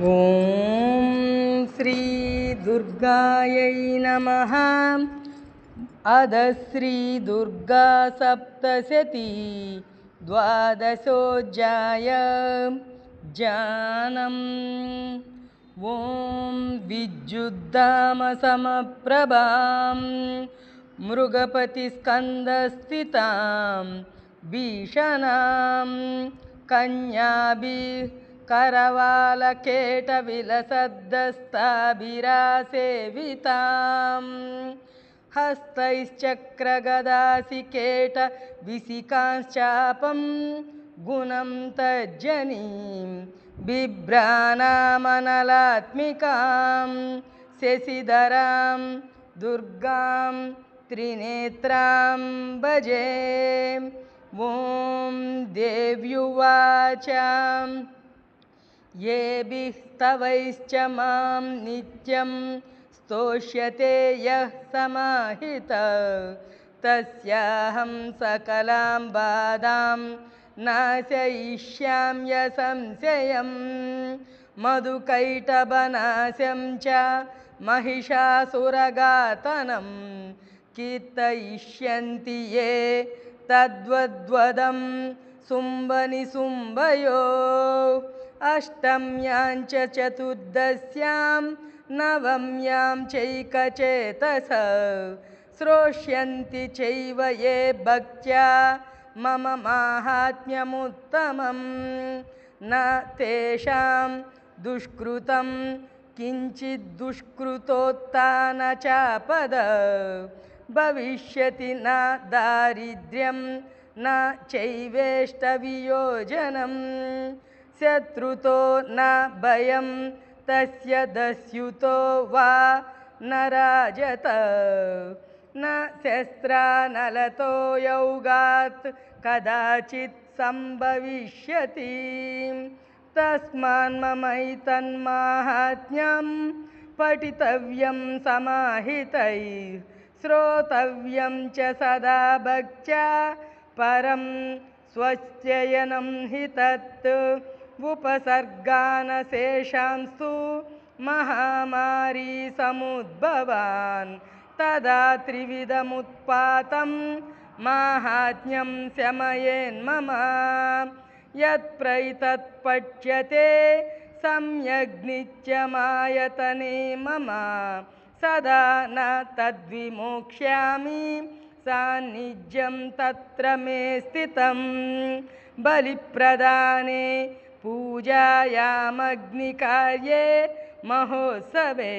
ఓం శ్రీ దుర్గాయై నమః. అధశ్రీ దుర్గా సప్తశతీ ద్వాదశోధ్యాయ జ్ఞానం. ఓం విద్యుద్ధామ సమప్రభాం మృగపతి స్కందస్థితాం భీషణాం కన్యాభి करवालकेट विलसद्दस्ताभिरासेवितां हस्तैश्चक्रगदासिकेट विसिकांश्चापं गुणं तज्जनीं बिभ्राणामनलात्मिकां शशिधरां दुर्गां त्रिनेत्रां भजे. ॐ देव्युवाच येभिः स्तवैश्च मां नित्यं स्तोष्यते यः समाहितः तस्याहं सकलां बाधां नाशयिष्याम्य संशयं. मधुकैटभनाशं च महिषासुरघातनं कीर्तयिष्यन्ति ये तद्वद्वदं शुम्भनिशुम्भयो. अष्टम्यां च चतुर्दश्यां नवम्यां चैकचेतसः श्रोष्यन्ति चैव ये भक्त्या मम माहात्म्यमुत्तमं. न तेषां दुष्कृतं किञ्चिद्दुष्कृतोत्थानचापद भविष्यति न दारिद्र्यं न चैवेष्टवियोजनं. शत्रुतो न भयं तस्य दस्युतो वा न राजत न शस्त्रानलतो यौगात् कदाचित् सम्भविष्यति. तस्मान्ममैतन्माहात्म्यं पठितव्यं समाहितैः श्रोतव्यं च सदा भक्त्या परं स्वस्त्ययनं हि तत्. उपसर्गानशेषांस्तु महामारी समुद्भवान् तदा त्रिविधमुत्पातं माहात्म्यं शमयेन्मम. यत्प्रैतत् पच्यते सम्यग् नित्यमायतने मम सदा न तद्विमोक्ष्यामि सान्निध्यं तत्र मे स्थितं. बलिप्रदाने पूजायामग्निकार्ये महोत्सवे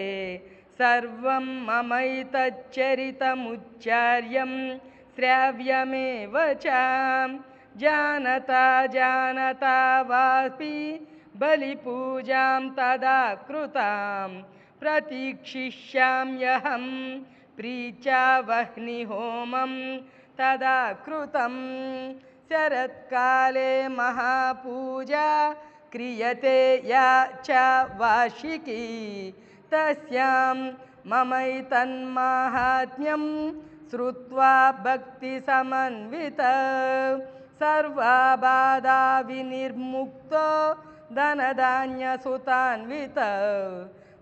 सर्वं ममैतच्चरितमुच्चार्यं श्राव्यमेव च. जानता जानता वापि बलिपूजां तदा कृतां प्रतीक्षिष्याम्यहं प्रीत्या वह्निहोमं तदा कृतं. शरत्काले महापूजा क्रियते या च वार्षिकी तस्यां ममैतन्माहात्म्यं श्रुत्वा भक्तिसमन्वितः सर्वबाधा विनिर्मुक्तो धनधान्यसुतान्वितः.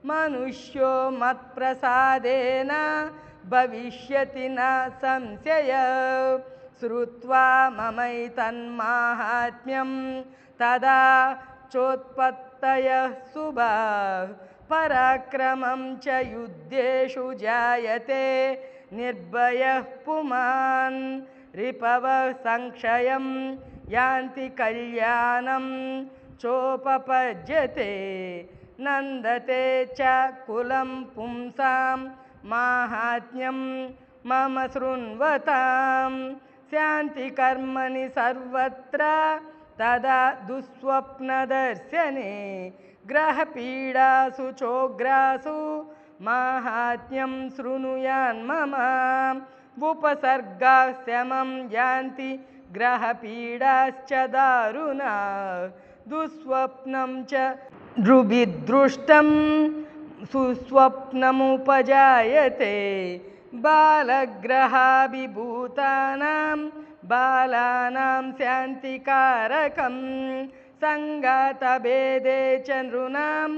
मनुष्यो मत्प्रसादेन भविष्यति न संशयः. श्रुत्वा ममैतन्माहात्म्यं तदा चोत्पत्तयः शुभाः. पराक्रमं च युद्धेषु जायते निर्भयः पुमान्. रिपवः संक्षयं यान्ति कल्याणं चोपपद्यते. नन्दते च कुलं पुंसां माहात्म्यं मम शृण्वतां. शान्तिकर्मणि सर्वत्र तदा दुःस्वप्नदर्शने ग्रहपीडासु चोग्रासु माहात्म्यं शृणुयान्मम. उपसर्गाश्रमं यान्ति ग्रहपीडाश्च दारुणा. दुःस्वप्नं च नृभिर्दृष्टं सुस्वप्नमुपजायते. बालग्रहाभिभूतानां बालानां शान्तिकारकं सङ्गातभेदे च नृणां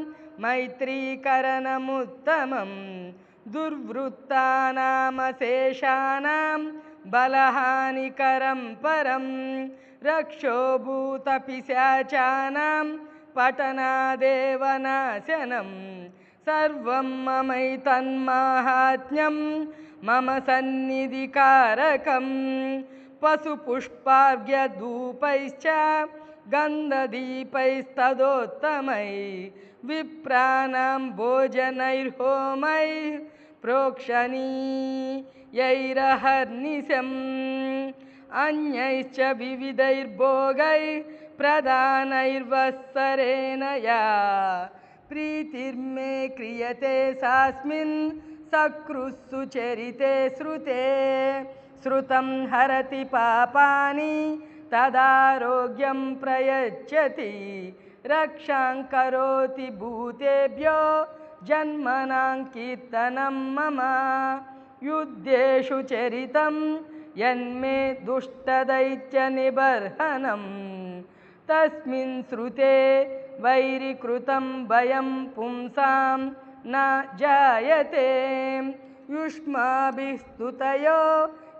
मैत्रीकरणमुत्तमं दुर्वृत्तानामशेषाणां बलहानिकरं परं रक्षोभूतपिशाचानां पतनादेव नाशनं सर्वं ममैतन्माहात्म्यं मम सन्निधिकारकं पशुपुष्पार्घ्यधूपैश्च गन्धदीपैस्तदोत्तमै विप्राणां भोजनैर्होमैः प्रोक्षणीयैरहर्निशम् अन्यैश्च विविधैर्भोगैः प्रदानैर्वत्सरेण या प्रीतिर्मे क्रियते सास्मिन् सकृत्सु चरिते श्रुते श्रुतं हरति पापानि तदारोग्यं प्रयच्छति रक्षां करोति भूतेभ्यो जन्मनां कीर्तनं मम युद्धेषु चरितं यन्मे दुष्टदैत्यनिबर्हनं तस्मिन् श्रुते वैरिकृतं भयं पुंसां न जायते युष्माभिः स्तुतयो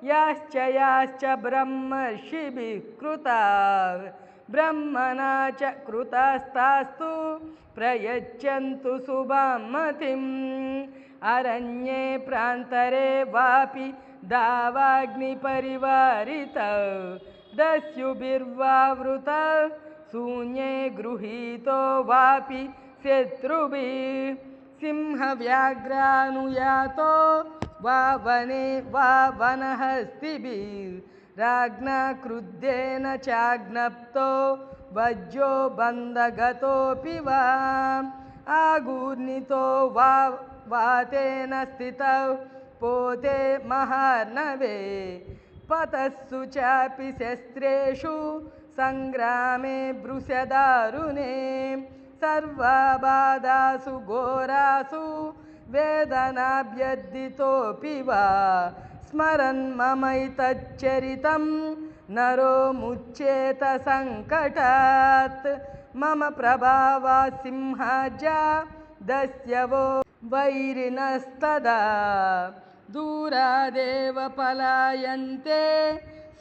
याश्च ब्रह्मर्षिभिः कृताः ब्रह्मणा च कृतास्तास्तु प्रयच्छन्तु शुभां मतिम् अरण्ये प्रान्तरे वापि दावाग्निपरिवारितः दस्युभिर्वावृतः शून्ये गृहीतो वापि शत्रुभिः सिंहव्याघ्रानुयातो वा वने वा वनहस्तिभिः राज्ञा क्रुद्धेन चाज्ञप्तो वज्रो बन्धगतोऽपि वा आगूर्णितो वा वातेन स्थितौ पोते महार्णवे पतस्सु चापि शस्त्रेषु सङ्ग्रामे भृशदारुणे सर्वबाधासु घोरासु वेदनाभ्यर्दितोऽपि वा स्मरन् ममैतच्चरितं नरो मुच्येत सङ्कटात् मम प्रभावा सिंहाजा दस्यवो वैरिणस्तदा दूरादेव पलायन्ते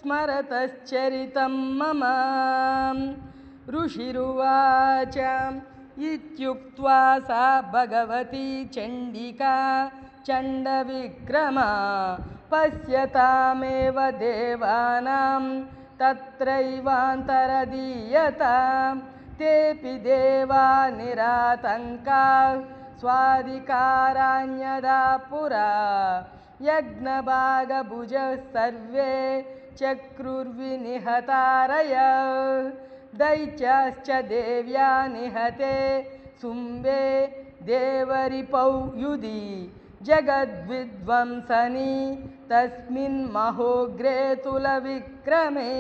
स्मरतश्चरितं मम ऋषिरुवाच इत्युक्त्वा सा भगवती चण्डिका चण्डविक्रमा पश्यतामेव देवानां तत्रैवान्तरदीयता तेऽपि देवा निरातङ्काः स्वाधिकारान्यदा पुरा यज्ञभागभुजः सर्वे चक्रुर्विनिहतारय दैत्याश्च देव्या निहते शुम्भे देवरिपौ युधि जगद्विध्वंसनि तस्मिन् महोग्रे तुलविक्रमे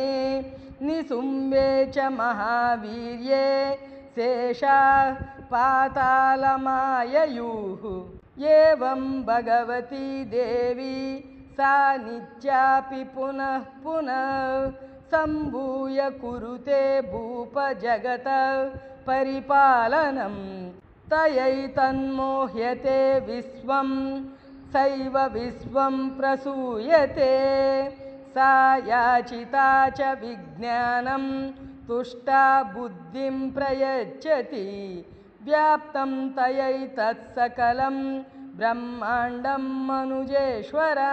निशुम्भे च महावीर्ये शेषाः पातालमाययुः एवं भगवती देवी सा नित्यापि पुनः पुनः सम्भूय कुरुते भूपजगत परिपालनं तयैतन्मोह्यते विश्वं सैव विश्वं प्रसूयते सा याचिता च विज्ञानं तुष्टा बुद्धिं प्रयच्छति व्याप्तं तयैतत्सकलं ब्रह्माण्डं मनुजेश्वरा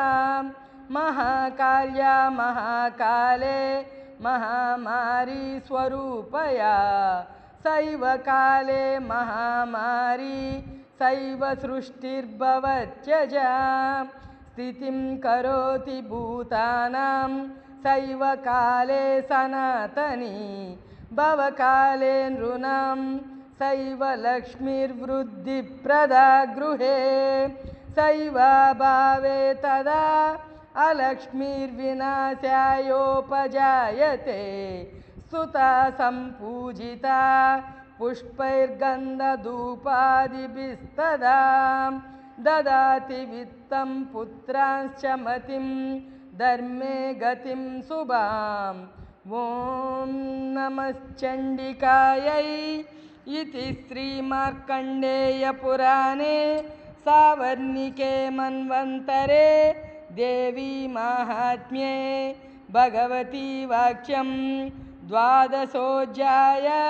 महाकाल्या महाकाले महामारी स्वरूपया सैव काले महामारी सैव सृष्टिर्भवत्यजा स्थितिं करोति भूतानां सैव काले सनातनी भवकाले नृणां सैव लक्ष्मीर्वृद्धिप्रदा गृहे सैव भावे तदा अलक्ष्मीर्विनाशायोपजायते सुता सम्पूजिता पुष्पैर्गन्धधूपादिभिस्तदा ददाति वित्तं पुत्रांश्च मतिं धर्मे गतिं शुभां ॐ नमश्चण्डिकायै इति श्रीमार्कण्डेयपुराणे सावर्णिके मन्वन्तरे देवी माहात्म्ये भगवती वाक्यं द्वादशोऽध्यायः।